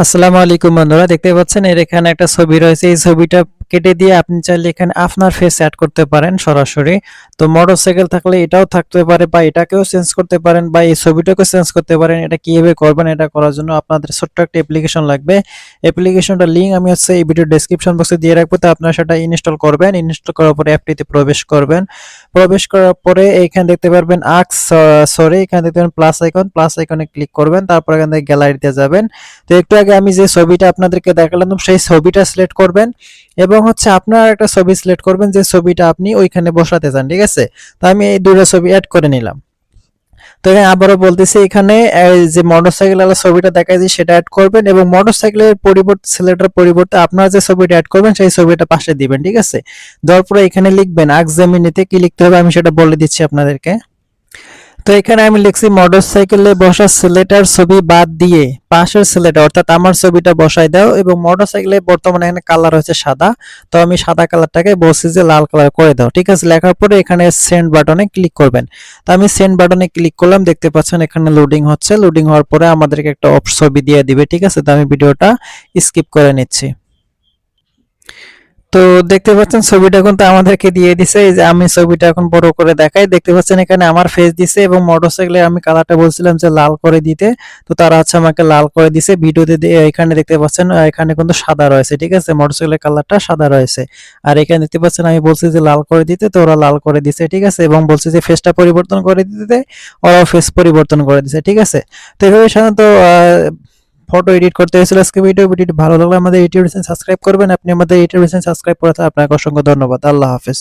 আসসালামু আলাইকুম বন্ধুরা, দেখতে পাচ্ছেন এর এখানে একটা ছবি রয়েছে। এই ছবিটা কেটে দিয়ে আপনি চাইলে এখানে আপনার ফেস অ্যাড করতে পারেন সরাসরি। তো মোটরসাইকেল থাকলে এটাও থাকতে পারে বা এটাকেও চেঞ্জ করতে পারেন বা এই ছবিটাকেও চেঞ্জ করতে পারেন। এটা কিভাবে করবেন, এটা করার জন্য আপনাদের ছোট্ট একটা অ্যাপ্লিকেশন লাগবে। অ্যাপ্লিকেশনটার লিঙ্ক আমি এই ভিডিও ডেসক্রিপশন বক্সে দিয়ে রাখবো, তো আপনারা সেটা ইনস্টল করবেন। ইনস্টল করার পরে অ্যাপটিতে প্রবেশ করবেন। প্রবেশ করার পরে এখানে দেখতে পারবেন এখানে দেখতে পাবেন প্লাস আইকনে ক্লিক করবেন। তারপর এখান থেকে গ্যালারিতে যাবেন। তো একটু আগে আমি যে ছবিটা আপনাদেরকে দেখালাম সেই ছবিটা সিলেক্ট করবেন এবং আপনার একটা ছবি সিলেক্ট করবেন যে ছবিটা আপনি ওইখানে বসাতে চান। ঠিক আছে, তো আমি এই দুটো ছবি অ্যাড করে নিলাম। তো এখানে আবারও বলতেছি, এখানে যে মোটরসাইকেল আলা ছবিটা দেখা যায় সেটা অ্যাড করবেন এবং মোটরসাইকেলের পরিবর্তে সিলেক্টের পরিবর্তে আপনার যে ছবিটা অ্যাড করবেন সেই ছবিটা পাশে দিবেন। ঠিক আছে, দেওয়ার পরে এখানে লিখবেন আকজেমিনিতে কি লিখতে হবে আমি সেটা বলে দিচ্ছি আপনাদেরকে। তো এখানে আমি লিখছি মোটরসাইকেলে বসা ছেলেটার ছবি বাদ দিয়ে পাশের ছেলেটা অর্থাৎ আমার ছবিটা বসাই দাও। এবং মোটরসাইকেলে বর্তমানে এখানে কালার হচ্ছে সাদা, তো আমি সাদা কালারটাকে বলছি যে লাল কালার করে দাও। ঠিক আছে, লেখার পরে এখানে সেন্ড বাটনে ক্লিক করবেন। তো আমি সেন্ড বাটনে ক্লিক করলাম, দেখতে পাচ্ছেন এখানে লোডিং হচ্ছে। লোডিং হওয়ার পরে আমাদেরকে একটা ছবি দিয়ে দিবে। ঠিক আছে, তো আমি ভিডিওটা স্কিপ করে নিচ্ছি। তো দেখতে পাচ্ছেন ছবিটা কিন্তু আমাদেরকে দিয়ে দিছে। এই যে আমি ছবিটা এখন বড় করে দেখাই, দেখতে পাচ্ছেন এখানে আমার ফেস দিছে এবং মোটরসাইকেলে আমি কালারটা বলছিলাম যে লাল করে দিতে, তো তারা আমাকে লাল করে দিছে। ভিডিওতে এখানে দেখতে পাচ্ছেন এখানে কিন্তু সাদা রয়েছে। ঠিক আছে, মোটরসাইকেলের কালারটা সাদা রয়েছে। আর এখানে দেখতে পাচ্ছেন আমি বলছি যে লাল করে দিতে, তো ওরা লাল করে দিছে। ঠিক আছে, এবং বলছি যে ফেসটা পরিবর্তন করে দিতে, ওরাও ফেস পরিবর্তন করে দিছে। ঠিক আছে, তো এইভাবে সাধারণত ফটো এডিট করতে হয়েছিল আজকে। ভিডিওটি ভালো লাগলে আমাদের ইউটিউব চ্যানেল সাবস্ক্রাইব করবেন। আপনি আমাদের ইউটিউব চ্যানেল সাবস্ক্রাইব করে আপনাকে অসংখ্য ধন্যবাদ। আল্লাহ হাফেজ।